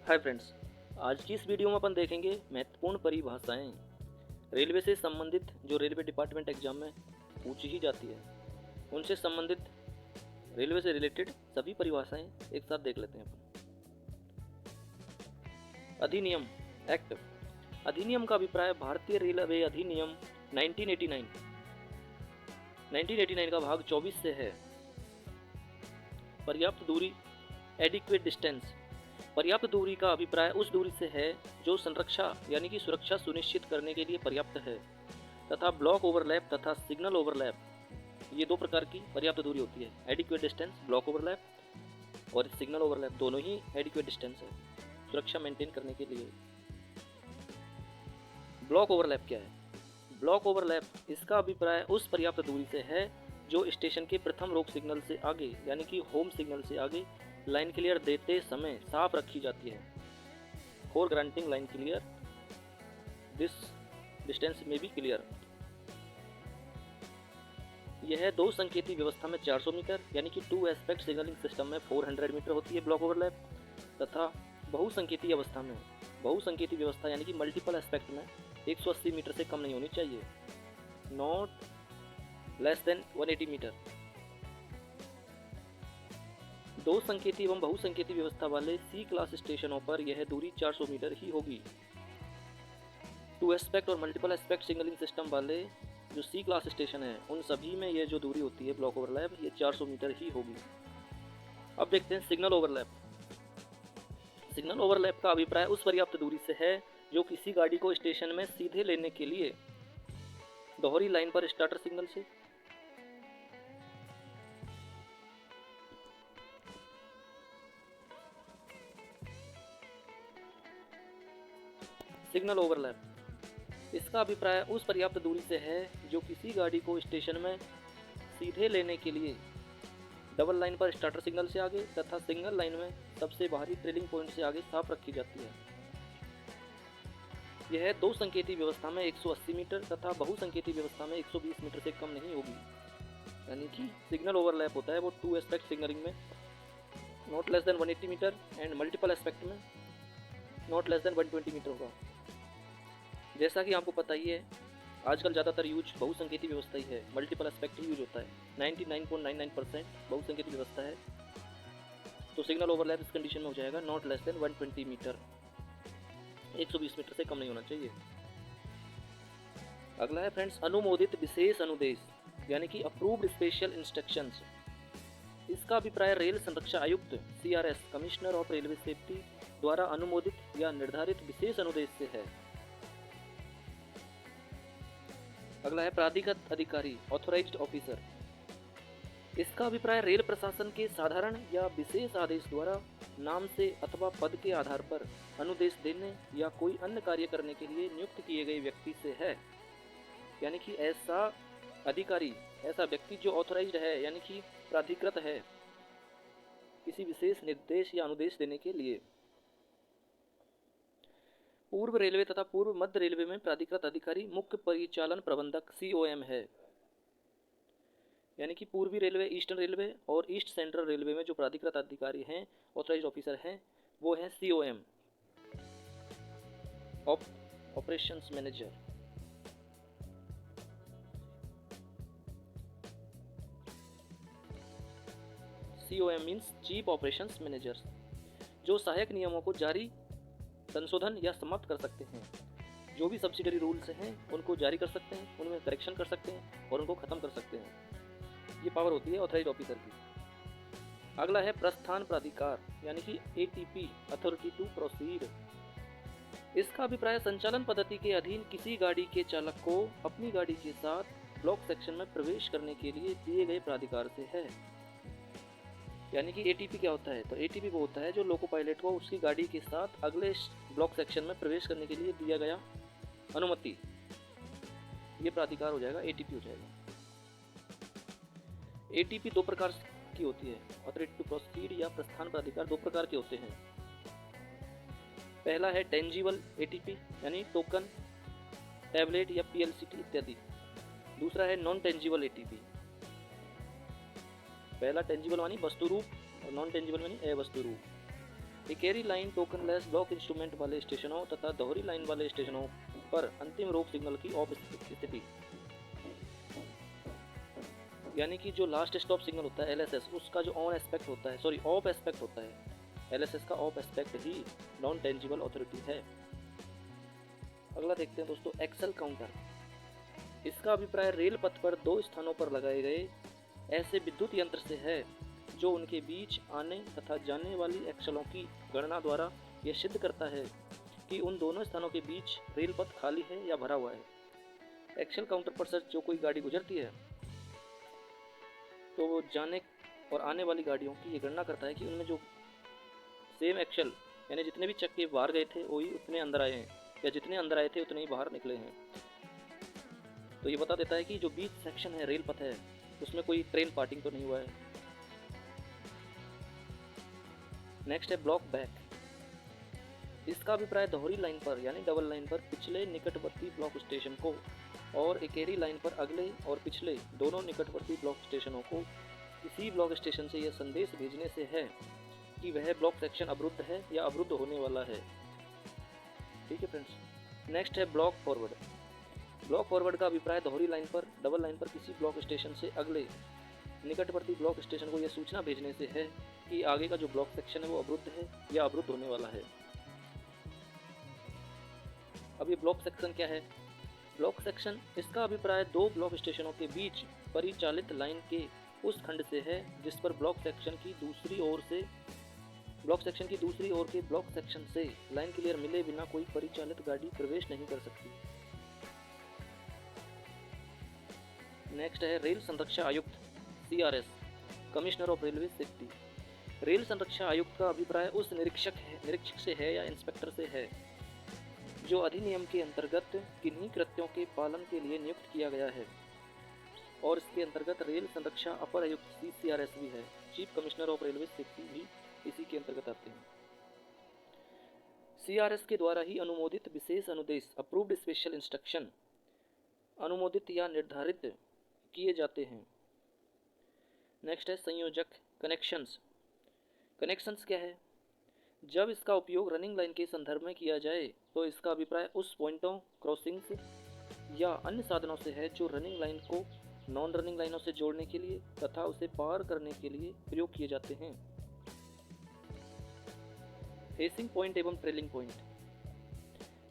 Hi friends, आज की इस वीडियो में अपन देखेंगे महत्वपूर्ण परिभाषाएं। रेलवे से संबंधित जो रेलवे डिपार्टमेंट एग्जाम में पूछी ही जाती है, उनसे संबंधित रेलवे से रिलेटेड सभी परिभाषाएं एक साथ देख लेते हैं अपन। अधिनियम एक्ट। अधिनियम का अभिप्राय भारतीय रेलवे अधिनियम 1989 का भाग 24 से है। पर्याप्त दूरी एडिक्वेट डिस्टेंस। पर्याप्त दूरी का अभिप्राय उस दूरी से है जो संरक्षा यानी कि सुरक्षा सुनिश्चित करने के लिए पर्याप्त है, तथा ब्लॉक ओवरलैप तथा सिग्नल ओवरलैप, ये दो प्रकार की पर्याप्त दूरी होती है। एडिक्वेट डिस्टेंस ब्लॉक ओवरलैप और सिग्नल ओवरलैप दोनों ही एडिक्वेट डिस्टेंस है सुरक्षा मेंटेन करने के लिए। ब्लॉक ओवरलैप क्या है? ब्लॉक ओवरलैप इसका अभिप्राय उस पर्याप्त दूरी से है जो स्टेशन के प्रथम रोक सिग्नल से आगे यानी कि होम सिग्नल से आगे लाइन क्लियर देते समय साफ रखी जाती है। For granting line clear this distance में बी क्लियर। यह दो संकेती व्यवस्था में 400 मीटर यानी कि टू एस्पेक्ट सिग्नलिंग सिस्टम में 400 मीटर होती है ब्लॉक ओवरलैप, तथा बहुसंकेती अवस्था में बहुसंकेती व्यवस्था यानी कि मल्टीपल एस्पेक्ट में 180 मीटर से कम नहीं होनी चाहिए, नॉट लेस देन 180 मीटर। दो संकेती एवं बहुसंकेती व्यवस्था वाले सी क्लास स्टेशनों पर यह दूरी 400 मीटर ही होगी। टू एस्पेक्ट और मल्टीपल एस्पेक्ट सिग्नलिंग सिस्टम वाले जो सी क्लास स्टेशन है उन सभी में यह जो दूरी होती है ब्लॉक ओवरलैप ये 400 मीटर ही होगी। अब देखते हैं सिग्नल ओवरलैप। सिग्नल ओवरलैप का अभिप्राय उस पर्याप्त दूरी से है जो किसी गाड़ी को स्टेशन में सीधे लेने के लिए दोहरी लाइन पर स्टार्टर सिग्नल से सिग्नल ओवरलैप इसका अभिप्राय उस पर्याप्त दूरी से है जो किसी गाड़ी को स्टेशन में सीधे लेने के लिए डबल लाइन पर स्टार्टर सिग्नल से आगे तथा सिंगल लाइन में सबसे बाहरी ट्रेलिंग पॉइंट से आगे साफ रखी जाती है। यह दो संकेती व्यवस्था में 180 मीटर तथा बहुसंकेती व्यवस्था में 120 मीटर से कम नहीं होगी। यानी कि सिग्नल ओवरलैप होता है वो टू एस्पेक्ट सिग्नलिंग में not less than 180 metre and multiple aspect में नॉट लेस देन 120 मीटर होगा। जैसा कि आपको पता ही है आजकल ज़्यादातर यूज बहुसंकेती व्यवस्था ही है, मल्टीपल एस्पेक्ट ही यूज होता है। 99.99% बहुसंकेती व्यवस्था है, तो सिग्नल ओवरलैप इस कंडीशन में हो जाएगा not less than 120 metre, 120 metre से कम नहीं होना चाहिए। अगला है फ्रेंड्स अनुमोदित विशेष अनुदेश यानी कि अप्रूव्ड स्पेशल इंस्ट्रक्शंस। इसका अभिप्राय रेल संरक्षा आयुक्त CRS commissioner of railway safety द्वारा अनुमोदित या निर्धारित विशेष अनुदेश से है। अगला है प्राधिकृत अधिकारी ऑथोराइज्ड ऑफिसर। इसका अभिप्राय रेल प्रशासन के साधारण या विशेष आदेश द्वारा नाम से अथवा पद के आधार पर अनुदेश देने या कोई अन्य कार्य करने के लिए नियुक्त किए गए व्यक्ति से है। यानी कि ऐसा अधिकारी, ऐसा व्यक्ति जो ऑथोराइज्ड है यानी कि प्राधिकृत है किसी विशेष निर्देश या अनुदेश देने के लिए। पूर्व रेलवे तथा पूर्व मध्य रेलवे में प्राधिकृत अधिकारी मुख्य परिचालन प्रबंधक COM है। यानी कि पूर्वी रेलवे, ईस्टर्न रेलवे और ईस्ट सेंट्रल रेलवे में जो प्राधिकृत अधिकारी हैं, ऑथराइज्ड ऑफिसर हैं, वो हैं COM operations manager. COM means chief operations manager, जो सहायक नियमों को जारी, संशोधन या समाप्त कर सकते हैं। जो भी सब्सिडरी रूल्स हैं उनको जारी कर सकते हैं, उनमें करेक्शन कर सकते हैं और उनको ख़त्म कर सकते हैं। ये पावर होती है ऑथराइज्ड ऑफिसर की। अगला है प्रस्थान प्राधिकार यानी कि ATP अथॉरिटी टू प्रोसीड। इसका अभिप्राय संचालन पद्धति के अधीन किसी गाड़ी के चालक को अपनी गाड़ी के साथ ब्लॉक सेक्शन में प्रवेश करने के लिए दिए गए प्राधिकार से है। यानी कि ATP क्या होता है? तो ATP वो होता है जो लोको पायलट को उसकी गाड़ी के साथ अगले ब्लॉक सेक्शन में प्रवेश करने के लिए दिया गया अनुमति, ये प्राधिकार हो जाएगा, ATP हो जाएगा। ATP दो प्रकार की होती है, ऑथोरिटी टू प्रोसीड या प्रस्थान प्राधिकार दो प्रकार के होते हैं। पहला है टेंजिबल ATP यानी टोकन, टैबलेट या PLCT इत्यादि। दूसरा है नॉन टेंजिबल ATP। पहला टेंजिबल मानी वस्तु रूप और नॉन टेंजिबल मानी अवस्तु रूप। इकेरी लाइन टोकनलेस ब्लॉक इंस्ट्रूमेंट वाले स्टेशनों तथा दोहरी लाइन वाले स्टेशनों पर अंतिम रोक सिग्नल की ऑफ स्थिति, यानी कि जो लास्ट स्टॉप सिग्नल होता है एलएसएस, उसका जो ऑन एस्पेक्ट होता है, सॉरी ऑफ एस्पेक्ट होता है, एलएसएस का of aspect he non tangible authority है। अगला देखते हैं दोस्तों एक्सेल काउंटर। इसका अभिप्राय रेल पथ पर दो स्थानों पर लगाए गए ऐसे विद्युत यंत्र से है जो उनके बीच आने तथा जाने वाली एक्सलों की गणना द्वारा यह सिद्ध करता है कि उन दोनों स्थानों के बीच रेल पथ खाली है या भरा हुआ है। एक्सेल काउंटर पर सर जो कोई गाड़ी गुजरती है तो वो जाने और आने वाली गाड़ियों की ये गणना करता है कि उनमें जो सेम एक्सेल यानी जितने भी चक्के बाहर गए थे वही उतने अंदर आए हैं, या जितने अंदर आए थे उतने ही बाहर निकले हैं। तो ये बता देता है कि जो बीच सेक्शन है रेल पथ है उसमें कोई ट्रेन पार्टिंग तो नहीं हुआ है। नेक्स्ट है ब्लॉक बैक। इसका अभिप्राय दोहरी लाइन पर यानी डबल लाइन पर पिछले निकटवर्ती ब्लॉक स्टेशन को और इकेरी लाइन पर अगले और पिछले दोनों निकटवर्ती ब्लॉक स्टेशनों को इसी ब्लॉक स्टेशन से यह संदेश भेजने से है कि वह ब्लॉक सेक्शन अवरुद्ध है या अवरुद्ध होने वाला है। ठीक है फ्रेंड्स। नेक्स्ट है ब्लॉक फॉरवर्ड। ब्लॉक फॉरवर्ड का अभिप्राय दोहरी लाइन पर डबल लाइन पर किसी ब्लॉक स्टेशन से अगले निकटवर्ती ब्लॉक स्टेशन को यह सूचना भेजने से है कि आगे का जो ब्लॉक सेक्शन है वो अवरुद्ध है या अवरुद्ध होने वाला है। अब ये ब्लॉक सेक्शन क्या है? ब्लॉक सेक्शन, इसका अभिप्राय दो ब्लॉक स्टेशनों के बीच परिचालित लाइन के उस खंड से है जिस पर ब्लॉक सेक्शन की दूसरी ओर के ब्लॉक सेक्शन से लाइन क्लियर मिले बिना कोई परिचालित गाड़ी प्रवेश नहीं कर सकती। नेक्स्ट है रेल संरक्षा आयुक्त CRS, commissioner of railway safety. Rail संरक्षा आयुक्त का अभिप्राय उस निरीक्षक से है या इंस्पेक्टर से है जो अधिनियम के अंतर्गत किन्हीं कृत्यों के पालन के लिए नियुक्त किया गया है, और इसके अंतर्गत रेल संरक्षा अपर आयुक्त CRS भी है। Chief commissioner of railway safety भी इसी के अंतर्गत आते हैं। CRS के द्वारा ही अनुमोदित विशेष अनुदेश अप्रूव्ड स्पेशल इंस्ट्रक्शन अनुमोदित या निर्धारित किए जाते हैं। नेक्स्ट है संयोजक कनेक्शंस। कनेक्शंस क्या है? जब इसका उपयोग रनिंग लाइन के संदर्भ में किया जाए तो इसका अभिप्राय उस पॉइंटों, क्रॉसिंग्स या अन्य साधनों से है जो रनिंग लाइन को नॉन रनिंग लाइनों से जोड़ने के लिए तथा उसे पार करने के लिए प्रयोग किए जाते हैं। फेसिंग पॉइंट एवं ट्रेलिंग पॉइंट।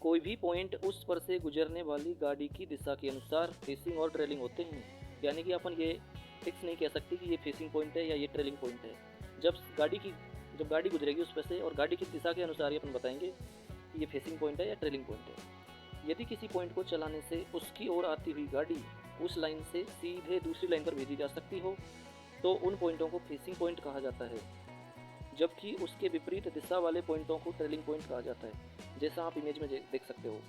कोई भी पॉइंट उस पर से गुजरने वाली गाड़ी की दिशा के अनुसार फेसिंग और ट्रेलिंग होते हैं, यानी कि अपन ये फिक्स नहीं कह सकते कि ये फेसिंग पॉइंट है या ये ट्रेलिंग पॉइंट है। जब गाड़ी गुजरेगी उस पर से और गाड़ी की दिशा के अनुसार ही अपन बताएंगे कि ये फेसिंग पॉइंट है या ट्रेलिंग पॉइंट है। यदि किसी पॉइंट को चलाने से उसकी ओर आती हुई गाड़ी उस लाइन से सीधे दूसरी लाइन पर भेजी जा सकती हो तो उन पॉइंटों को फेसिंग पॉइंट कहा जाता है, जबकि उसके विपरीत दिशा वाले पॉइंटों को ट्रेलिंग पॉइंट कहा जाता है। जैसा आप इमेज में देख सकते हो,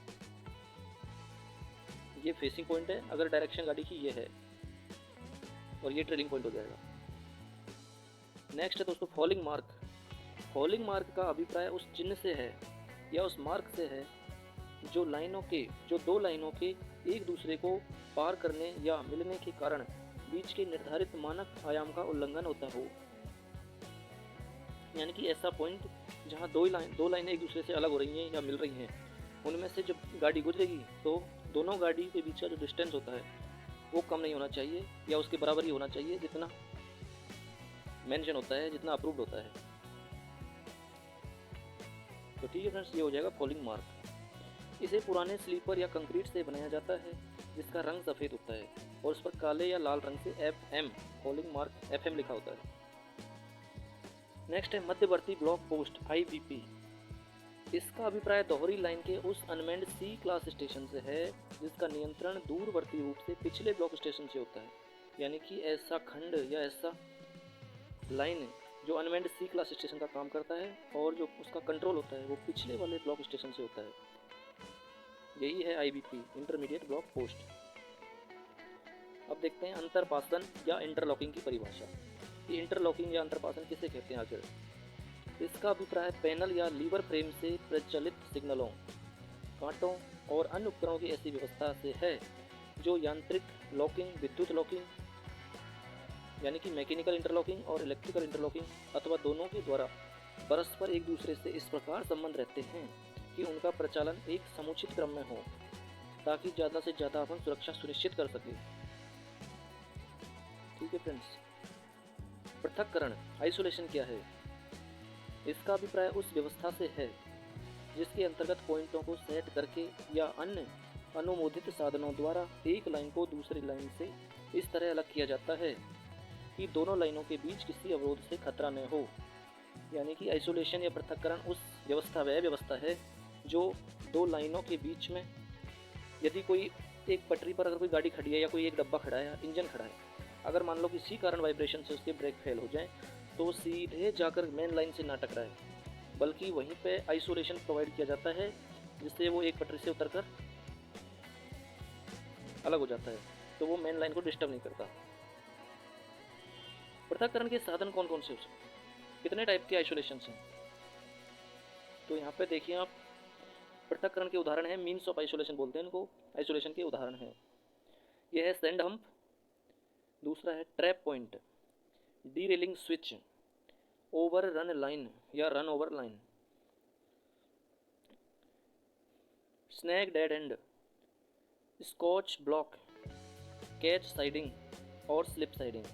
ये फेसिंग पॉइंट है अगर डायरेक्शन गाड़ी की ये है, और ये ट्रेलिंग पॉइंट हो जाएगा। नेक्स्ट है दोस्तों फॉलिंग मार्क। फॉलिंग मार्क का अभिप्राय उस चिन्ह से है या उस मार्क से है जो दो लाइनों के एक दूसरे को पार करने या मिलने के कारण बीच के निर्धारित मानक आयाम का उल्लंघन होता हो, यानी कि ऐसा पॉइंट जहां दो लाइनें एक दूसरे से अलग हो रही हैं या मिल रही हैं, उनमें से जब गाड़ी गुजरेगी तो दोनों गाड़ी के बीच का जो डिस्टेंस होता है वो कम नहीं होना चाहिए या उसके बराबर ही होना चाहिए जितना मेंशन होता है, जितना अप्रूव्ड होता है। तो ठीक है फ्रेंड्स, ये हो जाएगा फॉलिंग मार्क। इसे पुराने स्लीपर या कंक्रीट से बनाया जाता है जिसका रंग सफ़ेद होता है और उस पर काले या लाल रंग से FM फॉलिंग मार्क FM लिखा होता है। नेक्स्ट है मध्यवर्ती ब्लॉक पोस्ट IBP। इसका अभिप्राय दोहरी लाइन के उस अनमेंड C क्लास स्टेशन से है जिसका नियंत्रण दूरवर्ती रूप से पिछले ब्लॉक स्टेशन से होता है, यानी कि ऐसा खंड या ऐसा लाइन जो अनमेंड C क्लास स्टेशन का काम करता है और जो उसका कंट्रोल होता है वो पिछले वाले ब्लॉक स्टेशन से होता है। यही है IBP, इंटरमीडिएट ब्लॉक पोस्ट। अब देखते हैं अंतरपासन या इंटरलॉकिंग की परिभाषा। ये इंटरलॉकिंग या अंतरपासन किसे कहते हैं आखिर? इसका अभिप्राय पैनल या लीवर फ्रेम से प्रचलित सिग्नलों, कांटों और अन्य उपकरणों की ऐसी व्यवस्था से है जो यांत्रिक लॉकिंग, विद्युत लॉकिंग यानी कि मैकेनिकल इंटरलॉकिंग और इलेक्ट्रिकल इंटरलॉकिंग अथवा दोनों के द्वारा परस्पर एक दूसरे से इस प्रकार संबंध रहते हैं कि उनका प्रचालन एक समुचित क्रम में हो, ताकि ज़्यादा से ज़्यादा अपन सुरक्षा सुनिश्चित कर सकें। ठीक है फ्रेंड्स, पृथक्करण आइसोलेशन क्या है? इसका अभिप्राय उस व्यवस्था से है जिसके अंतर्गत पॉइंटों को सेट करके या अन्य अनुमोदित साधनों द्वारा एक लाइन को दूसरी लाइन से इस तरह अलग किया जाता है कि दोनों लाइनों के बीच किसी अवरोध से खतरा न हो। यानी कि आइसोलेशन या पृथक्करण उस वह व्यवस्था है जो दो लाइनों के बीच में, यदि कोई एक पटरी पर अगर कोई गाड़ी खड़ी है या कोई एक डब्बा खड़ा है या इंजन खड़ा है, अगर मान लो किसी कारण वाइब्रेशन से उसके ब्रेक फेल हो जाए तो सीधे जाकर मेन लाइन से ना टकराए, बल्कि वहीं पे आइसोलेशन प्रोवाइड किया जाता है जिससे वो एक पटरी से उतरकर अलग हो जाता है, तो वो मेन लाइन को डिस्टर्ब नहीं करता। पृथक्करण के साधन कौन कौन से हो सकते हैं? कितने टाइप के आइसोलेशन हैं? तो यहाँ पे देखिए आप, पृथक्करण के उदाहरण हैं, मीन्स ऑफ आइसोलेशन बोलते हैं इनको, आइसोलेशन के उदाहरण हैं। यह है सैंड हम्प, दूसरा है trap point, derailing switch, over run line या run over line, snag dead end, scotch block, catch siding और स्लिप साइडिंग।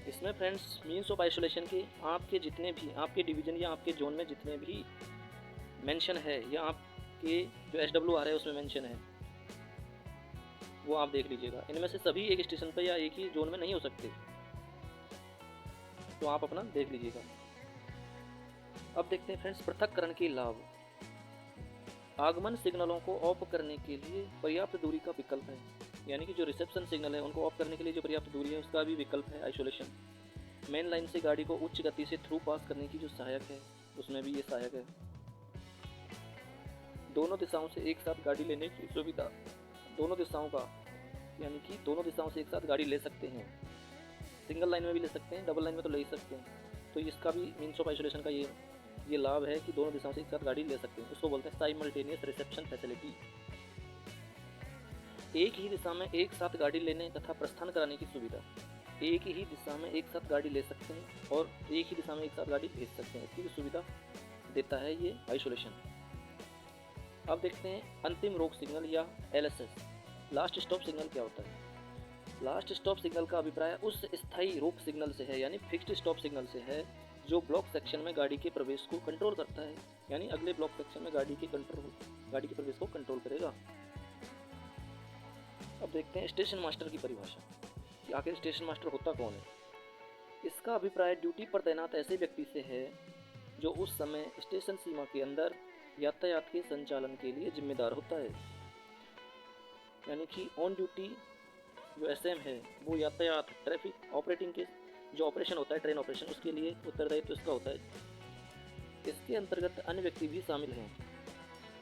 इसमें फ्रेंड्स मीन्स ऑफ आइसोलेशन के आपके जितने भी आपके डिवीजन या आपके जोन में जितने भी मेंशन है या आपके जो SWR है उसमें मेंशन है वो आप देख लीजिएगा। इनमें से सभी एक स्टेशन पर या एक ही जोन में नहीं हो सकते, तो आप अपना देख लीजिएगा। अब देखते हैं फ्रेंड्स पृथक्करण के लाभ। आगमन सिग्नलों को ऑफ करने के लिए पर्याप्त दूरी का विकल्प है, यानी कि जो रिसेप्शन सिग्नल है उनको ऑफ करने के लिए जो पर्याप्त दूरी है उसका भी विकल्प है आइसोलेशन। मेन लाइन से गाड़ी को उच्च गति से थ्रू पास करने की जो सहायक है उसमें भी ये सहायक है। दोनों दिशाओं से एक साथ गाड़ी लेने की सुविधा, दोनों दिशाओं का, यानी कि दोनों दिशाओं से एक साथ गाड़ी ले सकते हैं, सिंगल लाइन में भी ले सकते हैं, डबल लाइन में तो ले ही सकते हैं। तो इसका भी मीन्स ऑफ आइसोलेशन का ये लाभ है कि दोनों दिशाओं से एक साथ गाड़ी ले सकते हैं। उसको बोलते हैं साइमल्टेनियस रिसेप्शन फैसिलिटी। एक ही दिशा में एक साथ गाड़ी लेने तथा प्रस्थान कराने की सुविधा, एक ही दिशा में एक साथ गाड़ी ले सकते हैं और एक ही दिशा में एक साथ गाड़ी भेज सकते हैं, इसकी भी सुविधा देता है ये आइसोलेशन। अब देखते हैं अंतिम रोक सिग्नल या LSS, लास्ट स्टॉप सिग्नल क्या होता है? लास्ट स्टॉप सिग्नल का अभिप्राय उस स्थायी रोक सिग्नल से है, यानी फिक्स्ड स्टॉप सिग्नल से है, जो ब्लॉक सेक्शन में गाड़ी के प्रवेश को कंट्रोल करता है, यानी अगले ब्लॉक सेक्शन में गाड़ी के प्रवेश को कंट्रोल करेगा। अब देखते हैं स्टेशन मास्टर की परिभाषा कि आखिर स्टेशन मास्टर होता कौन है। इसका अभिप्राय ड्यूटी पर तैनात ऐसे व्यक्ति से है जो उस समय स्टेशन सीमा के अंदर यातायात के संचालन के लिए जिम्मेदार होता है, यानी कि ऑन ड्यूटी जो SM है वो यातायात ट्रैफिक ऑपरेटिंग के जो ऑपरेशन होता है, ट्रेन ऑपरेशन, उसके लिए उत्तरदायित्व इसका होता है। इसके अंतर्गत अन्य व्यक्ति भी शामिल हैं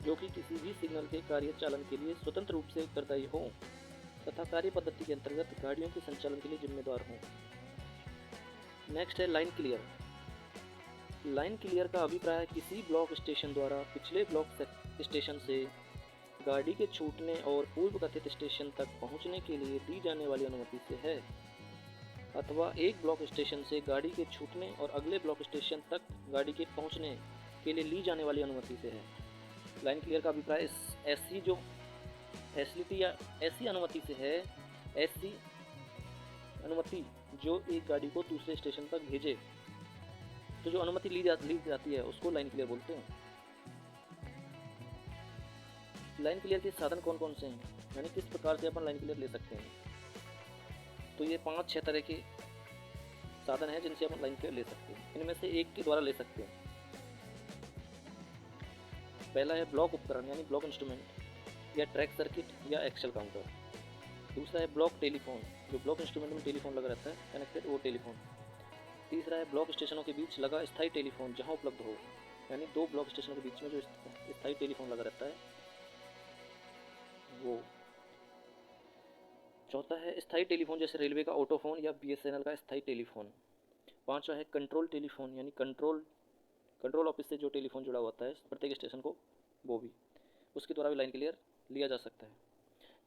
जो कि किसी भी सिग्नल के कार्यचालन के लिए स्वतंत्र रूप से उत्तरदायी हों तथा कार्य पद्धति के अंतर्गत गाड़ियों के संचालन के लिए जिम्मेदार हों। नेक्स्ट है लाइन क्लियर। लाइन क्लियर का अभिप्राय किसी ब्लॉक स्टेशन द्वारा पिछले ब्लॉक स्टेशन से गाड़ी के छूटने और पूर्व कथित स्टेशन तक पहुंचने के लिए दी जाने वाली अनुमति से है, अथवा एक ब्लॉक स्टेशन से गाड़ी के छूटने और अगले ब्लॉक स्टेशन तक गाड़ी के पहुंचने के लिए ली जाने वाली अनुमति से है। लाइन क्लियर का अभिप्राय ऐसी जो फैसिलिटी या ऐसी अनुमति से है, ऐसी अनुमति जो एक गाड़ी को दूसरे स्टेशन तक भेजे, तो जो अनुमति ली जाती है उसको लाइन क्लियर बोलते हैं। लाइन क्लियर के साधन कौन कौन से हैं, यानी किस प्रकार से अपन लाइन क्लियर ले सकते हैं? तो ये 5-6 तरह के साधन हैं जिनसे अपन लाइन क्लियर ले सकते हैं। इनमें से एक के द्वारा ले सकते हैं। पहला है ब्लॉक उपकरण, यानी ब्लॉक इंस्ट्रूमेंट या ट्रैक सर्किट या एक्सेल काउंटर। दूसरा है ब्लॉक टेलीफोन, जो ब्लॉक इंस्ट्रूमेंट में टेलीफोन लगा रहता है कनेक्टेड, वो टेलीफोन। तीसरा है ब्लॉक स्टेशनों के बीच लगा स्थायी टेलीफोन जहाँ उपलब्ध हो, यानी दो ब्लॉक स्टेशनों के बीच में जो स्थायी टेलीफोन लगा रहता है वो। चौथा है स्थायी टेलीफोन, जैसे रेलवे का ऑटोफोन या BSNL का स्थायी टेलीफोन। पांचवा है कंट्रोल टेलीफोन, यानी कंट्रोल ऑफिस से जो टेलीफोन जुड़ा होता है प्रत्येक स्टेशन को, वो भी उसके द्वारा भी लाइन क्लियर लिया जा सकता है।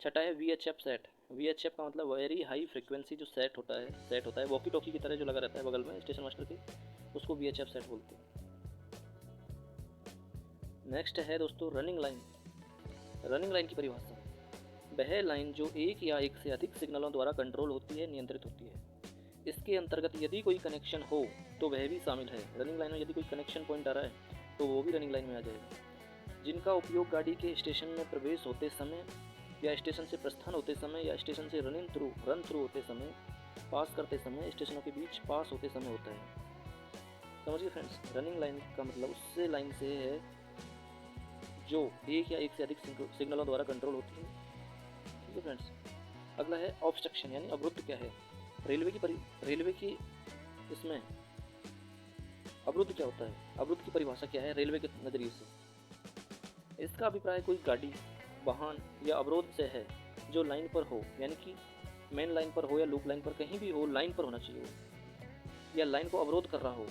छठा है VHF सेट। VHF का मतलब वेरी हाई फ्रिक्वेंसी जो सेट होता है वॉकी टॉकी की तरह जो लगा रहता है बगल में स्टेशन मास्टर के, उसको VHF सेट बोलते हैं। नेक्स्ट है दोस्तों रनिंग लाइन। रनिंग लाइन की परिभाषा, वह लाइन जो एक या एक से अधिक सिग्नलों द्वारा कंट्रोल होती है, नियंत्रित होती है। इसके अंतर्गत यदि कोई कनेक्शन हो तो वह भी शामिल है। रनिंग लाइन में यदि कोई कनेक्शन पॉइंट आ रहा है तो वो भी रनिंग लाइन में आ जाएगा। जिनका उपयोग गाड़ी के स्टेशन में प्रवेश होते समय या स्टेशन से प्रस्थान होते समय या स्टेशन से रन थ्रू होते समय, पास करते समय, स्टेशनों के बीच पास होते समय होता है। समझिए फ्रेंड्स, रनिंग लाइन का मतलब उससे लाइन से है जो एक या एक से अधिक सिग्नलों द्वारा कंट्रोल होती है। ठीक है फ्रेंड्स। अगला है ऑब्स्ट्रक्शन यानी अवरुद्ध क्या है। रेलवे की इसमें अवरुद्ध क्या होता है, अवरुद्ध की परिभाषा क्या है रेलवे के नज़रिए से। इसका अभिप्राय कोई गाड़ी, वाहन या अवरोध से है जो लाइन पर हो, यानी कि मेन लाइन पर हो या लूप लाइन पर, कहीं भी हो लाइन पर होना चाहिए हो, या लाइन को अवरोध कर रहा हो,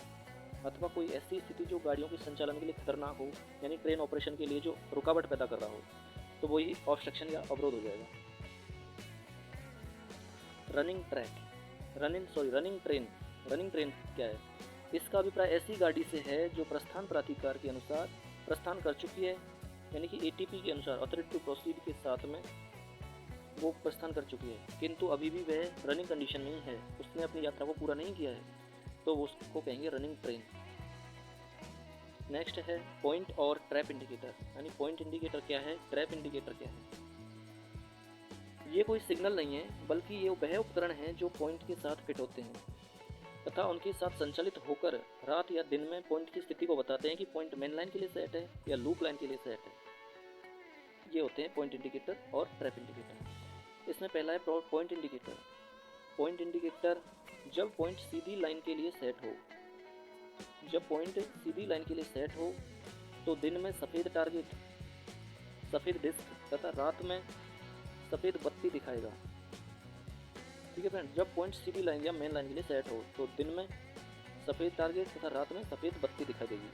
अथवा कोई ऐसी स्थिति जो गाड़ियों के संचालन के लिए खतरनाक हो, यानी ट्रेन ऑपरेशन के लिए जो रुकावट पैदा कर रहा हो, तो वही ऑब्स्ट्रक्शन या अवरोध हो जाएगा। रनिंग ट्रेन क्या है। इसका अभिप्राय ऐसी गाड़ी से है जो प्रस्थान प्राधिकार के अनुसार प्रस्थान कर चुकी है, यानी कि ATP के अनुसार ऑथोरिटी टू प्रोसीड के साथ में वो प्रस्थान कर चुकी है, किंतु अभी भी वह रनिंग कंडीशन में ही है, उसने अपनी यात्रा को पूरा नहीं किया है, तो उसको कहेंगे रनिंग ट्रेन। नेक्स्ट है पॉइंट और ट्रैप इंडिकेटर, यानी पॉइंट इंडिकेटर क्या है, ट्रैप इंडिकेटर क्या है। ये कोई सिग्नल नहीं है, बल्कि ये वह उपकरण हैं जो पॉइंट के साथ फिट होते हैं तथा उनके साथ संचालित होकर रात या दिन में पॉइंट की स्थिति को बताते हैं कि पॉइंट मेन लाइन के लिए सेट है या लूप लाइन के लिए सेट है। ये होते हैं पॉइंट इंडिकेटर और ट्रैप इंडिकेटर। इसमें पहला है पॉइंट इंडिकेटर। पॉइंट इंडिकेटर जब पॉइंट सीधी लाइन के लिए सेट हो, जब पॉइंट सीधी लाइन के लिए सेट हो तो दिन में सफ़ेद टारगेट, सफ़ेद डिस्क तथा रात में सफ़ेद बत्ती दिखाएगा। ठीक है फ्रेंड, जब पॉइंट सीधी लाइन या मेन लाइन के लिए सेट हो तो दिन में सफ़ेद टारगेट तथा रात में सफ़ेद बत्ती दिखाई देगी,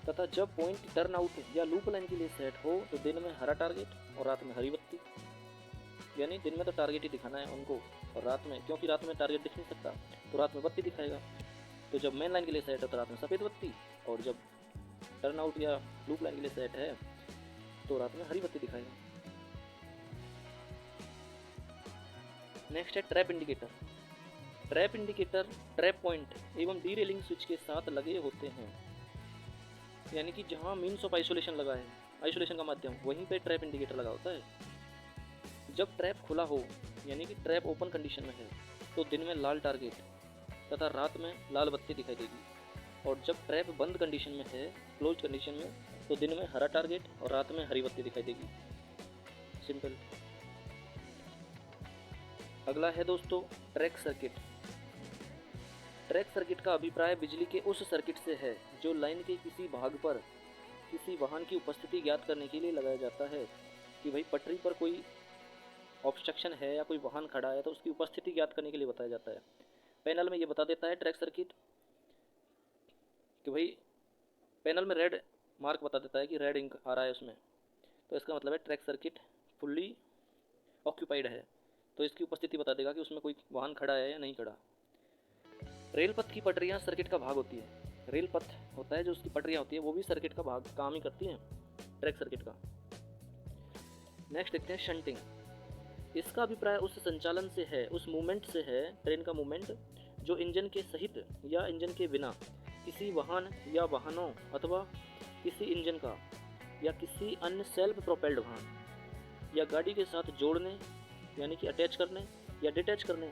तथा जब पॉइंट टर्न आउट या लूप लाइन के लिए सेट हो तो दिन में हरा टारगेट और रात में हरी बत्ती। यानी दिन में तो टारगेट ही दिखाना है उनको, और रात में, क्योंकि रात में टारगेट दिख नहीं सकता, तो रात में बत्ती दिखाएगा। तो जब मेन लाइन के लिए सेट है तो रात में सफ़ेद बत्ती, और जब टर्न आउट या लूप लाइन के लिए सेट है तो रात में हरी बत्ती दिखाएगा। नेक्स्ट है trap indicator. Trap indicator trap point एवं डीरेलिंग स्विच के साथ लगे होते हैं, यानी कि जहां मीन्स ऑफ आइसोलेशन लगा है, आइसोलेशन का माध्यम, वहीं पे ट्रैप इंडिकेटर लगा होता है। जब ट्रैप खुला हो, यानी कि ट्रैप ओपन कंडीशन में है, तो दिन में लाल टारगेट तथा रात में लाल बत्ती दिखाई देगी, और जब ट्रैप बंद कंडीशन में है, क्लोज कंडीशन में, तो दिन में हरा टारगेट और रात में हरी बत्ती दिखाई देगी। सिंपल। अगला है दोस्तों ट्रैक सर्किट। ट्रैक सर्किट का अभिप्राय बिजली के उस सर्किट से है जो लाइन के किसी भाग पर किसी वाहन की उपस्थिति ज्ञात करने के लिए लगाया जाता है, कि भाई पटरी पर कोई ऑब्स्ट्रक्शन है या कोई वाहन खड़ा है तो उसकी उपस्थिति ज्ञात करने के लिए बताया जाता है। पैनल में ये बता देता है ट्रैक सर्किट कि भाई पैनल में रेड मार्क बता देता है कि रेड इंक आ रहा है उसमें, तो इसका मतलब है ट्रैक सर्किट फुल्ली ऑक्यूपाइड है, तो इसकी उपस्थिति बता देगा कि उसमें कोई वाहन खड़ा है या नहीं खड़ा। रेल पथ की पटरियां सर्किट का भाग होती है। रेल पथ होता है जो उसकी पटरियां होती है, वो भी सर्किट का भाग काम ही करती हैं, ट्रैक सर्किट का। नेक्स्ट देखते हैं शंटिंग। इसका अभिप्राय उस संचालन से है, उस मूवमेंट से है, ट्रेन का मूवमेंट जो इंजन के सहित या इंजन के बिना किसी वाहन या वाहनों अथवा किसी इंजन का या किसी अन्य सेल्फ प्रोपेल्ड वाहन या गाड़ी के साथ जोड़ने, यानी कि अटैच करने या डिटैच करने,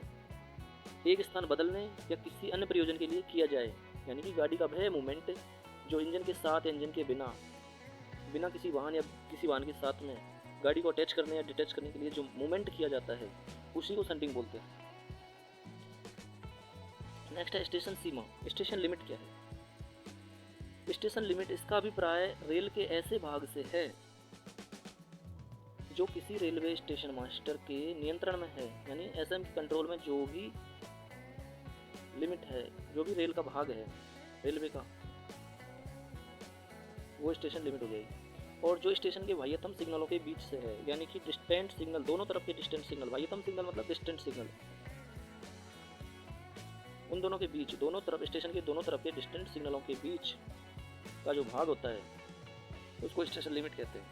एक स्थान बदलने या किसी अन्य प्रयोजन के लिए किया जाए, यानी कि गाड़ी का वह मूवमेंट जो इंजन के साथ, इंजन के बिना, बिना किसी वाहन या किसी वाहन के साथ में गाड़ी को अटैच करने या डिटैच करने के लिए जो मूवमेंट किया जाता है, उसी को शंटिंग बोलते हैं। नेक्स्ट है स्टेशन सीमा। स्टेशन लिमिट क्या है। स्टेशन लिमिट, इसका अभिप्राय रेल के ऐसे भाग से है जो किसी रेलवे स्टेशन मास्टर के नियंत्रण में है, यानी SM कंट्रोल में जो भी लिमिट है, जो भी रेल का भाग है रेलवे का, वो स्टेशन लिमिट हो जाएगी। और जो स्टेशन के बाह्यतम सिग्नलों के बीच से है, यानी कि डिस्टेंट सिग्नल, दोनों तरफ के डिस्टेंट सिग्नल, बाह्यतम सिग्नल मतलब डिस्टेंट सिग्नल, उन दोनों के बीच, दोनों तरफ, स्टेशन के दोनों तरफ के डिस्टेंट सिग्नलों के बीच का जो भाग होता है उसको स्टेशन लिमिट कहते हैं।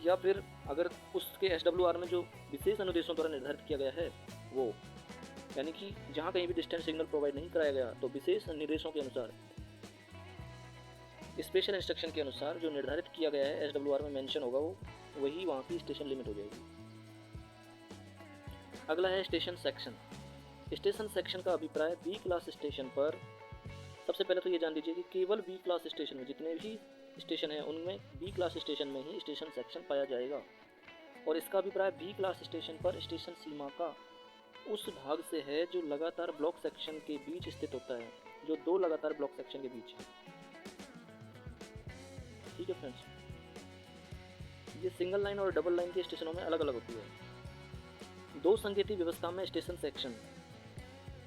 या फिर अगर उसके SWR में जो विशेष अनुदेशों द्वारा निर्धारित किया गया है वो, यानी कि जहाँ कहीं भी डिस्टेंट सिग्नल प्रोवाइड नहीं कराया गया तो विशेष निर्देशों के अनुसार, स्पेशल इंस्ट्रक्शन के अनुसार जो निर्धारित किया गया है SWR में मेंशन होगा वो, वही वहाँ की स्टेशन लिमिट हो जाएगी। अगला है स्टेशन सेक्शन। स्टेशन सेक्शन का अभिप्राय बी क्लास स्टेशन पर, सबसे पहले तो ये जान लीजिए कि केवल बी क्लास स्टेशन में जितने भी स्टेशन हैं उनमें बी क्लास स्टेशन में ही स्टेशन सेक्शन पाया जाएगा। और इसका अभिप्राय बी क्लास स्टेशन पर स्टेशन सीमा का उस भाग से है जो लगातार ब्लॉक सेक्शन के बीच स्थित होता है, जो दो लगातार ब्लॉक सेक्शन के बीच है। ठीक है फ्रेंड्स, ये सिंगल लाइन और डबल लाइन के स्टेशनों में अलग अलग होती है। दो संकेती व्यवस्था में स्टेशन सेक्शन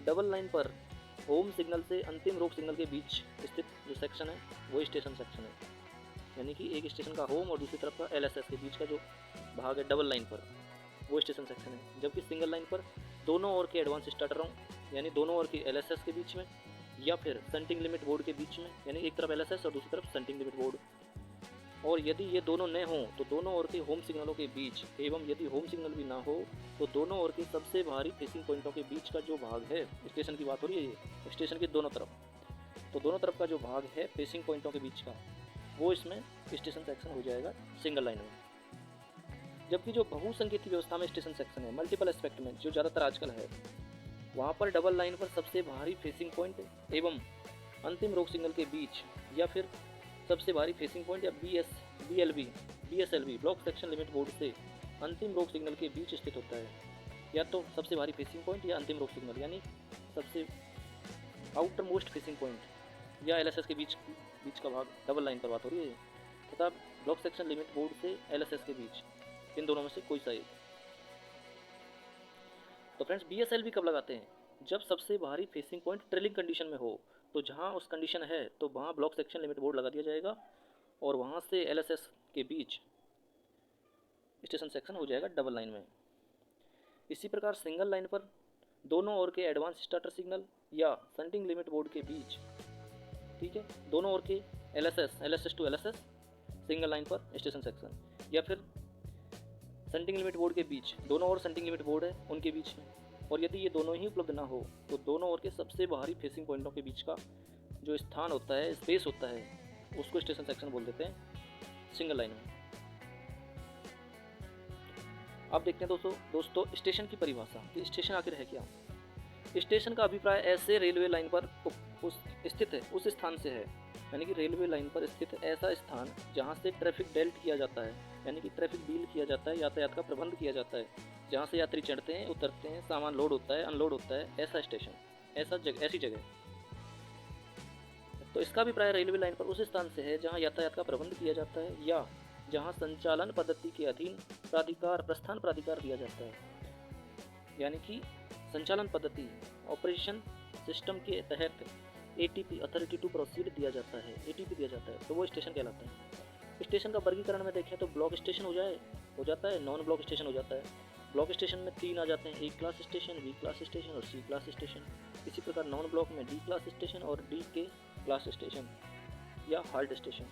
डबल लाइन पर होम सिग्नल से अंतिम रोक सिग्नल के बीच स्थित जो सेक्शन है वो स्टेशन सेक्शन है, यानी कि एक स्टेशन का होम और दूसरी तरफ का LSS के बीच का जो भाग है डबल लाइन पर, वो स्टेशन सेक्शन है। जबकि सिंगल लाइन पर दोनों ओर के एडवांस स्टार्टरों, यानी दोनों ओर के LSS के बीच में, या फिर सेंटिंग लिमिट बोर्ड के बीच में, यानी एक तरफ LSS और दूसरी तरफ सेंटिंग लिमिट बोर्ड, और यदि ये दोनों न हों तो दोनों ओर के होम सिग्नलों के बीच, एवं यदि होम सिग्नल भी ना हो तो दोनों ओर के सबसे बाहरी फेसिंग पॉइंटों के बीच का जो भाग है, स्टेशन की बात हो रही है ये, स्टेशन के दोनों तरफ, तो दोनों तरफ का जो भाग है फेसिंग पॉइंटों के बीच का, वो इसमें स्टेशन सेक्शन हो जाएगा सिंगल लाइन में। जबकि जो बहुसंकेती व्यवस्था में स्टेशन सेक्शन है, मल्टीपल एस्पेक्ट में, जो ज़्यादातर आजकल है, वहाँ पर डबल लाइन पर सबसे बाहरी फेसिंग पॉइंट एवं अंतिम रोक सिग्नल के बीच, या फिर सबसे बाहरी फेसिंग पॉइंट या BSLB block section limit board से अंतिम रोक सिग्नल के बीच स्थित होता है। या तो सबसे बाहरी फेसिंग पॉइंट या अंतिम रोक सिग्नल, यानी सबसे आउटर मोस्ट फेसिंग पॉइंट या LSS के बीच का भाग, डबल लाइन पर बात हो रही है, तथा ब्लॉक सेक्शन लिमिट बोर्ड से LSS के बीच, इन दोनों में से कोई सा एक। तो फ्रेंड्स, BSLB कब लगाते हैं? जब सबसे बाहरी फेसिंग पॉइंट ट्रेलिंग कंडीशन में हो, तो जहाँ उस कंडीशन है तो वहाँ ब्लॉक सेक्शन लिमिट बोर्ड लगा दिया जाएगा और वहाँ से LSS के बीच स्टेशन सेक्शन हो जाएगा डबल लाइन में। इसी प्रकार सिंगल लाइन पर दोनों ओर के एडवांस स्टार्टर सिग्नल या सेंटिंग लिमिट बोर्ड के बीच, ठीक है, दोनों ओर के LSS to LSS single line पर स्टेशन सेक्शन, या फिर सेंटिंग लिमिट बोर्ड के बीच, दोनों ओर सेंटिंग लिमिट बोर्ड है उनके बीच में, और यदि ये दोनों ही उपलब्ध ना हो तो दोनों ओर के सबसे बाहरी फेसिंग पॉइंटों के बीच का जो स्थान होता है, स्पेस होता है, उसको स्टेशन सेक्शन बोल देते हैं सिंगल लाइन में। अब देखते हैं दोस्तों स्टेशन की परिभाषा कि स्टेशन आखिर है क्या। स्टेशन का अभिप्राय ऐसे रेलवे लाइन पर स्थित है उस स्थान से है, यानी कि रेलवे लाइन पर स्थित ऐसा स्थान जहाँ से ट्रैफिक डेल्ट किया जाता है, यानी कि ट्रैफिक डील किया जाता है, यातायात का प्रबंध किया जाता है, जहाँ से यात्री चढ़ते हैं, उतरते हैं, सामान लोड होता है, अनलोड होता है, ऐसा स्टेशन, ऐसी जगह। तो इसका अभिप्राय रेलवे लाइन पर उस स्थान से है जहाँ यातायात का प्रबंध किया जाता है या जहाँ संचालन पद्धति के अधीन प्रस्थान प्राधिकार दिया जाता है, यानी कि संचालन पद्धति ऑपरेशन सिस्टम के तहत ATP अथॉरिटी टू प्रोसीड दिया जाता है, ATP दिया जाता है, तो वो स्टेशन कहलाता है। स्टेशन का वर्गीकरण में देखें तो ब्लॉक स्टेशन हो जाता है, नॉन ब्लॉक स्टेशन हो जाता है। ब्लॉक स्टेशन में 3 आ जाते हैं, A class station, B class station और C क्लास स्टेशन। इसी प्रकार नॉन ब्लॉक में D क्लास स्टेशन और DK क्लास स्टेशन या हार्ड स्टेशन।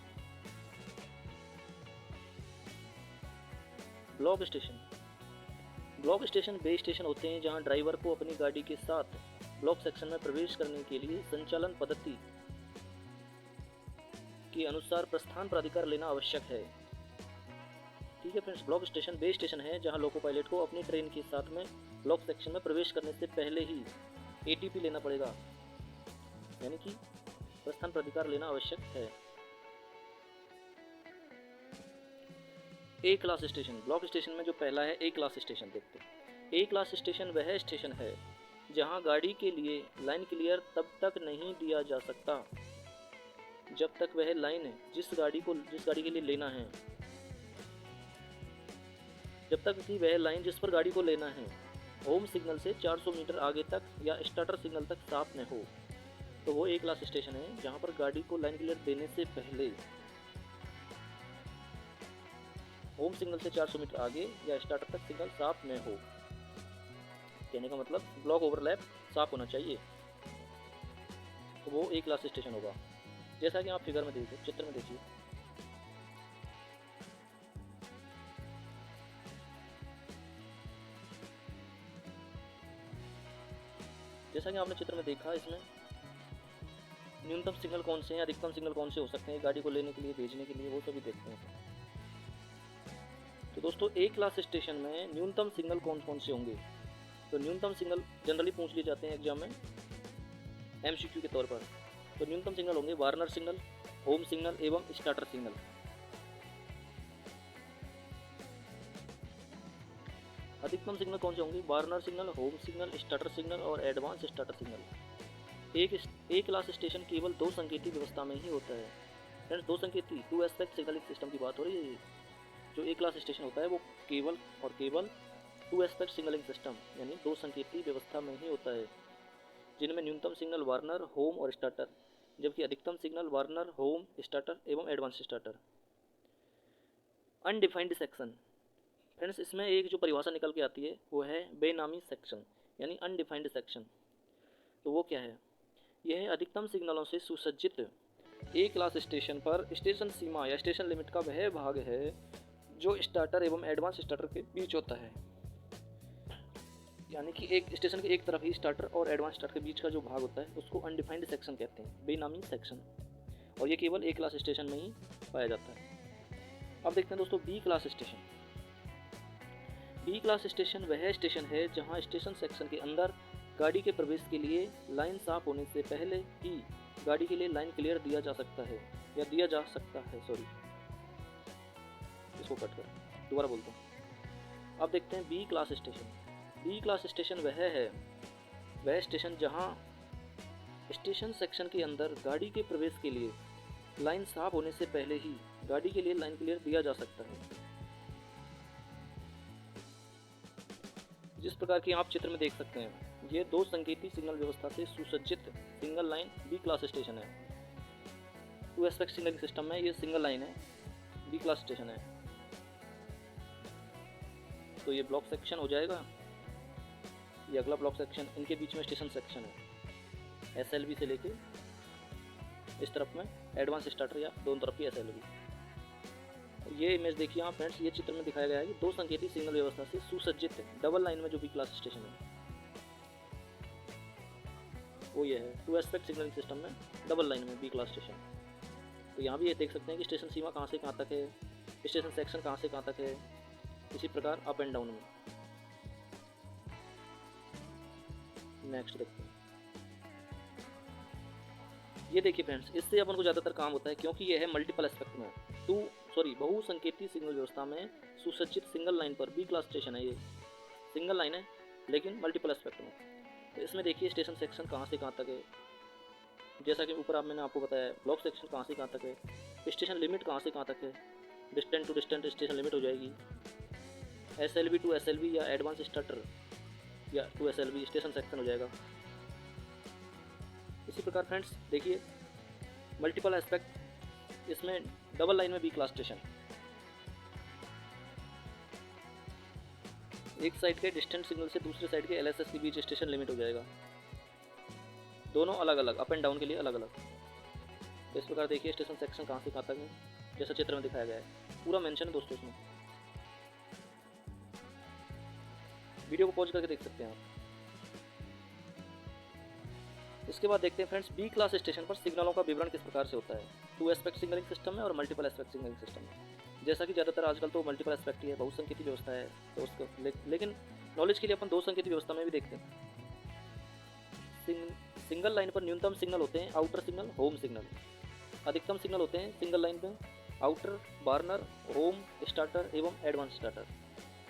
ब्लॉक स्टेशन वे स्टेशन होते हैं जहां ड्राइवर को अपनी गाड़ी के साथ ब्लॉक सेक्शन में प्रवेश करने के लिए संचालन पद्धति के अनुसार प्रस्थान प्राधिकार लेना आवश्यक है। ठीक है फ्रेंड्स, ब्लॉक स्टेशन वे स्टेशन है जहां लोको पायलट को अपनी ट्रेन के साथ में ब्लॉक सेक्शन में प्रवेश करने से पहले ही ATP लेना पड़ेगा, यानी कि प्रस्थान प्राधिकार लेना आवश्यक है। A class station, block station में जो पहला है A क्लास स्टेशन देखते हैं। A क्लास स्टेशन वह स्टेशन है जहां गाड़ी के लिए लाइन क्लियर तब तक नहीं दिया जा सकता जब तक वह लाइन जिस गाड़ी के लिए लेना है, जब तक कि वह लाइन जिस पर गाड़ी को लेना है होम सिग्नल से 400 मीटर आगे तक या स्टार्टर सिग्नल तक साफ न हो। तो वो ए क्लास स्टेशन है जहाँ पर गाड़ी को लाइन क्लियर देने से पहले होम सिग्नल से 400 मीटर आगे या स्टार्टर तक सिग्नल साफ में हो। कहने का मतलब ब्लॉक ओवरलैप साफ होना चाहिए, तो वो ए क्लास स्टेशन होगा। जैसा कि आप फिगर में देखिए, चित्र में देखिए, जैसा कि आपने चित्र में देखा, इसमें न्यूनतम सिग्नल कौन से हैं, अधिकतम सिग्नल कौन से हो सकते हैं गाड़ी को लेने के लिए, भेजने के लिए, वो सभी देखते हैं। तो दोस्तों ए क्लास स्टेशन में न्यूनतम सिग्नल कौन कौन से होंगे? तो न्यूनतम सिग्नल जनरली पूछ लिए जाते हैं एग्जाम में एमसीक्यू के तौर पर। तो न्यूनतम सिग्नल होंगे वार्नर सिग्नल, होम सिग्नल एवं स्टार्टर सिग्नल। अधिकतम सिग्नल कौन से होंगे? Warner signal, home signal, starter signal और एडवांस स्टार्टर सिग्नल। एक क्लास स्टेशन केवल दो संकेती व्यवस्था में ही होता है। फ्रेंड्स, दो संकेती, टू एस्पेक्ट सिग्नलिंग सिस्टम की बात हो रही है। जो एक क्लास स्टेशन होता है वो केवल और केवल टू एस्पेक्ट सिग्नलिंग सिस्टम यानी दो संकेती व्यवस्था में ही होता है, जिनमें न्यूनतम सिग्नल वार्नर, होम और स्टार्टर, जबकि अधिकतम सिग्नल वार्नर, होम, स्टार्टर एवं advance starter. Undefined section. Friends, इसमें एक जो परिभाषा निकल के आती है वो है बेनामी सेक्शन यानी अनडिफाइंड सेक्शन। तो वो क्या है? यह है अधिकतम सिग्नलों से सुसज्जित ए क्लास स्टेशन पर स्टेशन सीमा या स्टेशन लिमिट का वह भाग है जो स्टार्टर एवं एडवांस स्टार्टर के बीच होता है। यानी कि एक स्टेशन के एक तरफ ही स्टार्टर और एडवांस स्टार्टर के बीच का जो भाग होता है उसको अनडिफाइंड सेक्शन कहते हैं, बेनामी सेक्शन। और ये केवल ए क्लास स्टेशन में ही पाया जाता है। अब देखते हैं दोस्तों B class station. B class station वह स्टेशन है जहां स्टेशन सेक्शन के अंदर गाड़ी के प्रवेश के लिए लाइन साफ होने से पहले ही गाड़ी के लिए लाइन क्लियर दिया जा सकता है या दिया जा सकता है, सॉरी, इसको कट कर दोबारा बोलता हूँ। अब देखते हैं B class station. B class station वह स्टेशन जहां स्टेशन सेक्शन के अंदर गाड़ी के प्रवेश के लिए लाइन साफ होने से पहले ही गाड़ी के लिए लाइन क्लियर दिया जा सकता है। जिस प्रकार की आप चित्र में देख सकते हैं, ये दो संकेती सिग्नल व्यवस्था से सुसज्जित single line B class station है। टू एस्पेक्ट सिग्नलिंग सिस्टम में ये सिंगल लाइन है, बी क्लास स्टेशन है। तो ये ब्लॉक सेक्शन हो जाएगा, ये अगला ब्लॉक सेक्शन, इनके बीच में स्टेशन सेक्शन है, एसएलवी से लेके इस तरफ में एडवांस स्टार्टर या दोनों तरफ की एसएलवी। ये इमेज देखिए आप फ्रेंड्स, ये चित्र में दिखाया गया है कि दो संकेती सिग्नल व्यवस्था से सुसज्जित है डबल लाइन में जो बी क्लास स्टेशन है वो ये है। टू एस्पेक्ट सिग्नलिंग सिस्टम में डबल लाइन में बी क्लास स्टेशन। तो यहाँ भी ये देख सकते हैं कि स्टेशन सीमा कहाँ से कहाँ तक है, स्टेशन सेक्शन कहाँ से कहाँ तक है, इसी प्रकार अप एंड डाउन में। नेक्स्ट देखते हैं, ये देखिए फ्रेंड्स, इससे अपन को ज़्यादातर काम होता है क्योंकि ये है मल्टीपल एस्पेक्ट में बहुसंकेती सिग्नल व्यवस्था में सुसज्जित सिंगल लाइन पर बी क्लास स्टेशन है। ये सिंगल लाइन है लेकिन मल्टीपल एस्पेक्ट में। तो इसमें देखिए स्टेशन सेक्शन कहाँ से कहाँ तक है, जैसा कि ऊपर मैंने आपको बताया ब्लॉक सेक्शन कहाँ से कहाँ तक है, स्टेशन लिमिट कहाँ से कहाँ तक है, distant to distant station limit हो जाएगी, एसएलवी टू एसएलवी या एडवांस स्टार्टर या टू एसएलवी स्टेशन सेक्शन हो जाएगा। इसी प्रकार फ्रेंड्स देखिए मल्टीपल एस्पेक्ट, इसमें डबल लाइन में बी क्लास स्टेशन, एक साइड के डिस्टेंट सिग्नल से दूसरे साइड के एलएसएस के बीच स्टेशन लिमिट हो जाएगा, दोनों अलग अलग, अप एंड डाउन के लिए अलग अलग। तो इस प्रकार देखिए स्टेशन सेक्शन कहाँ से कहाँ तक है, जैसा चित्र में दिखाया गया है, पूरा मेंशन है दोस्तों इसमें। वीडियो को पॉज करके देख सकते हैं आप। इसके बाद देखते हैं फ्रेंड्स बी क्लास स्टेशन पर सिग्नलों का विवरण किस प्रकार से होता है, टू एस्पेक्ट सिग्नलिंग सिस्टम में और मल्टीपल एस्पेक्ट सिग्नलिंग सिस्टम में। जैसा कि ज़्यादातर आजकल तो मल्टीपल एस्पेक्ट ही है, बहुसंकेती व्यवस्था है, तो उसको लेकिन नॉलेज के लिए अपन दो संकेती व्यवस्था में भी देखते हैं। सिंगल लाइन पर न्यूनतम सिग्नल होते हैं आउटर सिग्नल, होम सिग्नल। अधिकतम सिग्नल होते हैं सिंगल लाइन पे आउटर, वार्नर, होम, स्टार्टर एवं एडवांस स्टार्टर।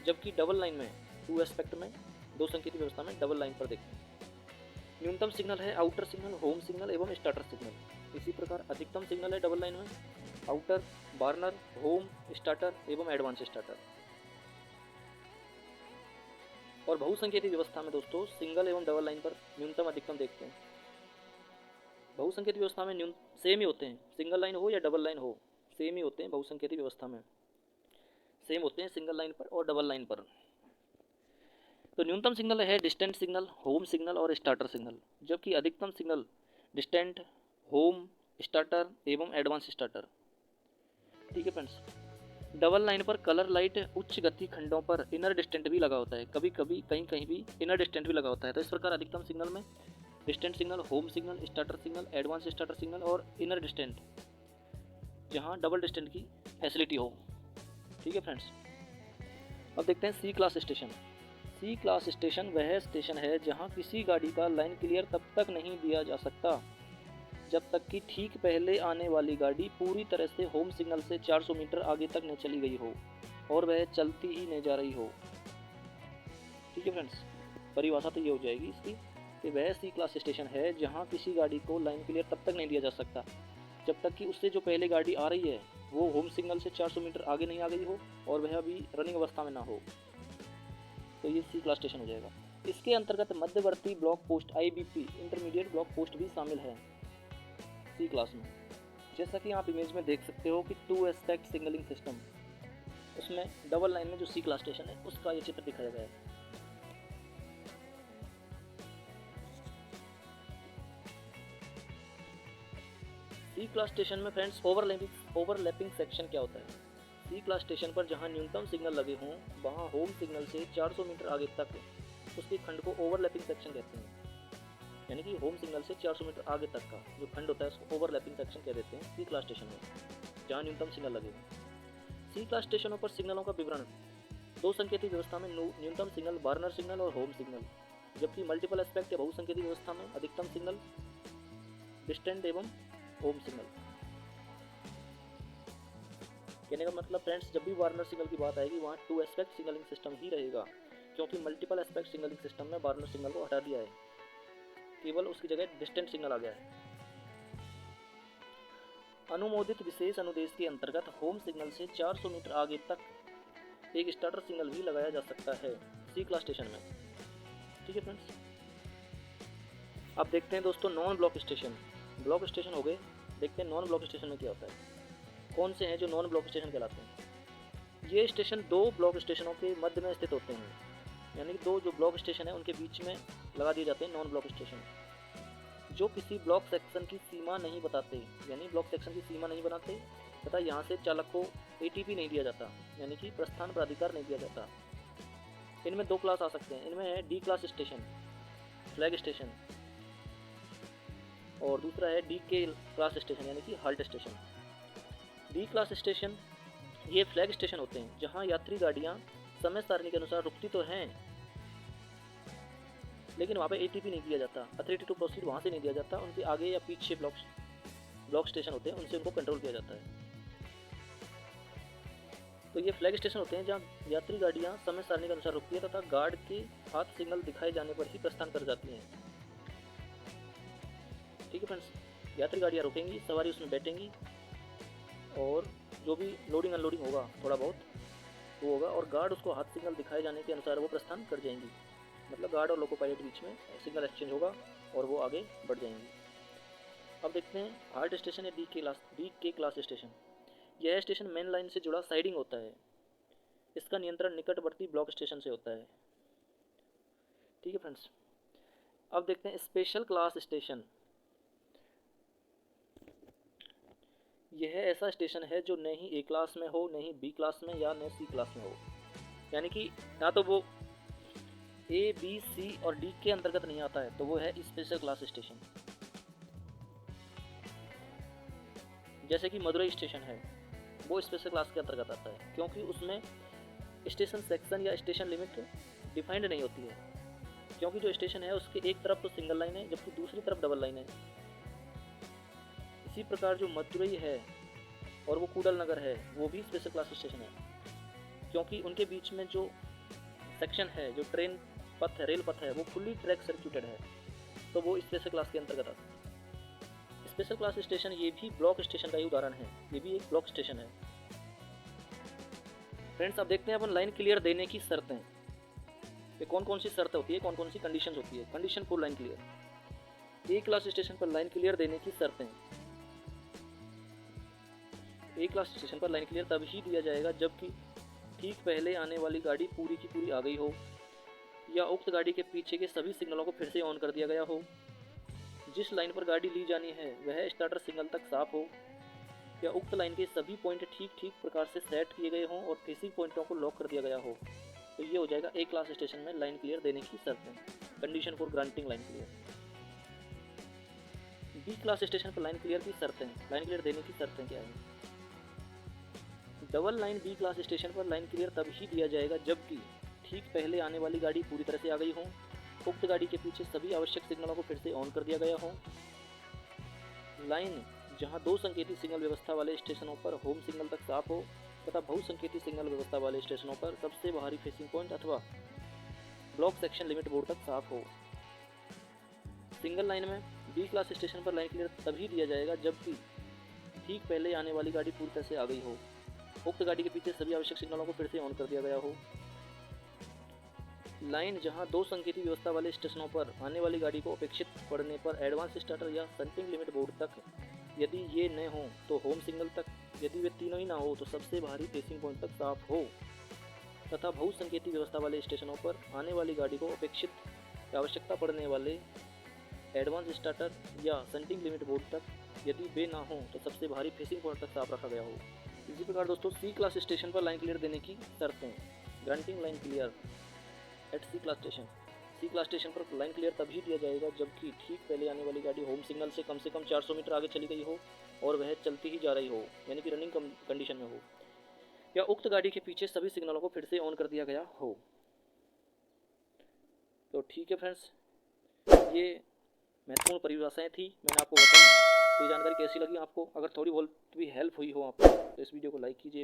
जबकि डबल लाइन में टू एस्पेक्ट में दो संकेती व्यवस्था में डबल लाइन पर देखते हैं न्यूनतम सिग्नल है आउटर सिग्नल, होम सिग्नल एवं स्टार्टर सिग्नल। इसी प्रकार अधिकतम सिग्नल है डबल लाइन में आउटर, वार्नर, होम, स्टार्टर एवं एडवांस स्टार्टर। और बहुसंकेती व्यवस्था में दोस्तों सिंगल एवं डबल लाइन पर न्यूनतम अधिकतम देखते हैं। बहुसंकेतिक व्यवस्था में न्यून सेम ही होते हैं, सिंगल लाइन हो या डबल लाइन हो सेम ही होते हैं। बहुसंकेतिक व्यवस्था में सेम होते हैं सिंगल लाइन पर और डबल लाइन पर। तो न्यूनतम सिग्नल है डिस्टेंट सिग्नल, होम सिग्नल और स्टार्टर सिग्नल, जबकि अधिकतम सिग्नल डिस्टेंट, होम, स्टार्टर एवं एडवांस स्टार्टर। ठीक है फ्रेंड्स। डबल लाइन पर कलर लाइट उच्च गति खंडों पर इनर डिस्टेंट भी लगा होता है, कभी कभी कहीं कहीं भी इनर डिस्टेंट भी लगा होता है। तो इस प्रकार अधिकतम सिग्नल में distant signal, home signal, starter signal, advance starter signal और इनर डिस्टेंट, जहाँ डबल डिस्टेंट की फैसिलिटी हो। ठीक है फ्रेंड्स। अब देखते हैं सी class station. C class station वह स्टेशन है जहाँ किसी गाड़ी का लाइन क्लियर तब तक नहीं दिया जा सकता जब तक कि ठीक पहले आने वाली गाड़ी पूरी तरह से होम सिग्नल से 400 मीटर आगे तक न चली गई हो और वह चलती ही नहीं जा रही हो। ठीक है फ्रेंड्स। परिभाषा तो ये हो जाएगी इसकी कि वह सी क्लास स्टेशन है जहाँ किसी गाड़ी को लाइन क्लियर तब तक नहीं दिया जा सकता जब तक कि उससे जो पहले गाड़ी आ रही है वो होम सिग्नल से 400 मीटर आगे नहीं आ गई हो और वह अभी रनिंग अवस्था में ना हो। तो ये सी क्लास स्टेशन हो जाएगा। इसके अंतर्गत मध्यवर्ती block post IBP intermediate block post भी शामिल है सी क्लास में। जैसा कि आप इमेज में देख सकते हो कि 2 एस्पेक्ट सिग्नलिंग सिस्टम, उसमें डबल लाइन में जो सी क्लास स्टेशन है उसका ये चित्र दिखाया गया है। सी क्लास स्टेशन में फ्रेंड्स ओवरलैपिंग सेक्शन क्या होता है? सी क्लास स्टेशन पर जहां न्यूनतम सिग्नल लगे हों वहां होम सिग्नल से 400 मीटर आगे तक उसके खंड को ओवरलैपिंग सेक्शन कहते हैं। यानी कि होम सिग्नल से 400 मीटर आगे तक का जो खंड होता है उसको ओवरलैपिंग सेक्शन कह देते हैं सी क्लास स्टेशन में, जहाँ न्यूनतम सिग्नल लगे हों। सी क्लास स्टेशनों पर सिग्नलों का विवरण। दो संकेतिक व्यवस्था में न्यूनतम सिग्नल वार्नर सिग्नल और होम सिग्नल, जबकि मल्टीपल एस्पेक्ट या बहुसंकेतिक व्यवस्था में अधिकतम सिग्नल डिस्टेंट एवं होम सिग्नल। कहने का मतलब फ्रेंड्स, जब भी वार्नर सिग्नल की बात आएगी वहाँ 2 एस्पेक्ट सिग्नलिंग सिस्टम ही रहेगा, क्योंकि मल्टीपल एस्पेक्ट सिग्नलिंग सिस्टम में वार्नर सिग्नल को हटा दिया है, केवल उसकी जगह डिस्टेंट सिग्नल आ गया है। अनुमोदित विशेष अनुदेश के अंतर्गत होम सिग्नल से 400 मीटर आगे तक एक स्टार्टर सिग्नल भी लगाया जा सकता है सी क्लास स्टेशन में। ठीक है फ्रेंड्स। अब देखते हैं दोस्तों non block station. Block station हो गए, देखते हैं नॉन ब्लॉक स्टेशन में क्या होता है, कौन से हैं जो नॉन ब्लॉक स्टेशन कहलाते हैं। ये स्टेशन 2 ब्लॉक स्टेशनों के मध्य में स्थित होते हैं, यानी कि 2 जो ब्लॉक स्टेशन है उनके बीच में लगा दिए जाते हैं नॉन ब्लॉक स्टेशन, जो किसी ब्लॉक सेक्शन की सीमा नहीं बताते, यानी ब्लॉक सेक्शन की सीमा नहीं बनाते तथा यहाँ से चालक को ATP नहीं दिया जाता, यानी कि प्रस्थान प्राधिकार नहीं दिया जाता। इनमें 2 क्लास आ सकते हैं, इनमें है D class station, flag station, और दूसरा है DK क्लास स्टेशन यानी कि halt station. D class station ये फ्लैग स्टेशन होते हैं जहां यात्री गाड़ियां समय सारणी के अनुसार रुकती तो हैं, लेकिन वहाँ पे ATP नहीं दिया जाता, अथॉरिटी टू प्रोसीड वहाँ से नहीं दिया जाता, उनके आगे या पीछे ब्लॉक स्टेशन होते हैं उनसे उनको कंट्रोल किया जाता है। तो ये फ्लैग स्टेशन होते हैं जहाँ यात्री गाड़ियाँ समय सारणी के अनुसार रुकती है तथा गार्ड के हाथ सिग्नल दिखाए जाने पर ही प्रस्थान कर जाती हैं। ठीक है फ्रेंड्स। यात्री गाड़ियाँ रुकेंगी, सवारी उसमें बैठेंगी और जो भी लोडिंग अनलोडिंग होगा थोड़ा बहुत वो होगा और गार्ड उसको हाथ सिग्नल दिखाए जाने के अनुसार वो प्रस्थान कर जाएंगी, मतलब गार्ड और लोको पायलट बीच में सिग्नल एक्सचेंज होगा और वो आगे बढ़ जाएंगी। अब देखते हैं हाल्ट स्टेशन या DK क्लास स्टेशन। यह स्टेशन मेन लाइन से जुड़ा साइडिंग होता है, इसका नियंत्रण निकटवर्ती ब्लॉक स्टेशन से होता है। ठीक है फ्रेंड्स। अब देखते हैं स्पेशल क्लास स्टेशन। यह ऐसा स्टेशन है जो न ही A क्लास में हो, न ही B क्लास में या न C क्लास में हो, यानी कि ना तो वो A, B, C और D के अंतर्गत नहीं आता है, तो वो है स्पेशल क्लास स्टेशन। जैसे कि मदुरई स्टेशन है, वो स्पेशल क्लास के अंतर्गत आता है क्योंकि उसमें स्टेशन सेक्शन या स्टेशन लिमिट डिफाइंड नहीं होती है, क्योंकि जो स्टेशन है उसके एक तरफ तो सिंगल लाइन है जबकि दूसरी तरफ डबल लाइन है। इसी प्रकार जो मदुरई है और वो कूडल नगर है वो भी स्पेशल क्लास स्टेशन है, क्योंकि उनके बीच में जो सेक्शन है, जो ट्रेन पथ है, रेल पथ है, वो फुल्ली ट्रैक सर्क्यूटेड है, तो वो स्पेशल क्लास के अंतर्गत आता है। स्पेशल क्लास स्टेशन ये भी ब्लॉक स्टेशन का ही उदाहरण है, ये भी एक ब्लॉक स्टेशन है। फ्रेंड्स अब देखते हैं अपन लाइन क्लियर देने की शर्तें, ये कौन कौन सी शर्त होती है, कौन कौन सी कंडीशंस होती है। Condition for line clear, A class station पर लाइन क्लियर देने की शर्तें। ए क्लास स्टेशन पर लाइन क्लियर तब ही दिया जाएगा जबकि ठीक पहले आने वाली गाड़ी पूरी की पूरी आ गई हो, या उक्त गाड़ी के पीछे के सभी सिग्नलों को फिर से ऑन कर दिया गया हो, जिस लाइन पर गाड़ी ली जानी है वह स्टार्टर सिग्नल तक साफ हो, या उक्त लाइन के सभी पॉइंट ठीक ठीक प्रकार से सेट किए गए हों और फेसिंग पॉइंटों को लॉक कर दिया गया हो। तो ये हो जाएगा ए क्लास स्टेशन में लाइन क्लियर देने की शर्तें, condition for granting line clear. B class station पर लाइन क्लियर की शर्तें, लाइन क्लियर देने की शर्तें क्या है। Double line B class station पर लाइन क्लियर तब ही दिया जाएगा जबकि ठीक पहले आने वाली गाड़ी पूरी तरह से आ गई हो, उक्त गाड़ी के पीछे सभी आवश्यक सिग्नलों को फिर से ऑन कर दिया गया हो, लाइन जहां दो संकेती सिग्नल व्यवस्था वाले स्टेशनों पर होम सिग्नल तक साफ हो तथा बहुसंकेती सिग्नल व्यवस्था वाले स्टेशनों पर सबसे बाहरी फेसिंग पॉइंट अथवा ब्लॉक सेक्शन लिमिट बोर्ड तक साफ हो। सिंगल लाइन में बी क्लास स्टेशन पर लाइन क्लियर तभी दिया जाएगा जबकि ठीक पहले आने वाली गाड़ी पूरी तरह से आ गई हो, उक्त गाड़ी के पीछे सभी आवश्यक सिग्नलों को फिर से ऑन कर दिया गया हो, लाइन जहां दो संकेती व्यवस्था वाले स्टेशनों पर आने वाली गाड़ी को अपेक्षित पड़ने पर एडवांस स्टार्टर या संटिंग लिमिट बोर्ड तक, यदि ये न हो तो होम सिग्नल तक, यदि वे तीनों ही ना हो तो सबसे बाहरी फेसिंग पॉइंट तक साफ हो, तथा बहुसंकेती व्यवस्था वाले स्टेशनों पर आने वाली गाड़ी को अपेक्षित आवश्यकता पड़ने वाले एडवांस स्टार्टर या संटिंग लिमिट बोर्ड तक, यदि वे ना हो तो सबसे बाहरी फेसिंग पॉइंट तक साफ रखा गया हो। इसी प्रकार दोस्तों सी क्लास स्टेशन पर लाइन क्लियर देने की शर्तें, granting line clear at C class station. C class station पर लाइन क्लियर तभी दिया जाएगा जबकि ठीक पहले आने वाली गाड़ी होम सिग्नल से कम 400 मीटर आगे चली गई हो और वह चलती ही जा रही हो, यानी कि रनिंग कंडीशन में हो, या उक्त गाड़ी के पीछे सभी सिग्नलों को फिर से ऑन कर दिया गया हो। तो ठीक है फ्रेंड्स, ये महत्वपूर्ण परिभाषाएं थी, मैंने आपको बताई। तो ये जानकारी कैसी लगी आपको? अगर थोड़ी बहुत भी हेल्प हुई हो आपको तो इस वीडियो को लाइक कीजिएगा।